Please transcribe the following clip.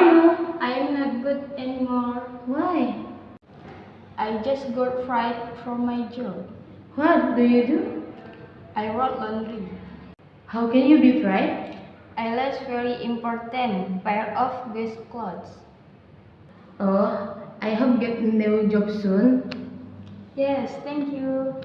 you? I am not good anymore. Why? I just got fired from my job. What do you do? I wrote laundry. How can you be fried? I lost very important pair of best clothes. Oh, I hope get a new job soon. Yes, thank you.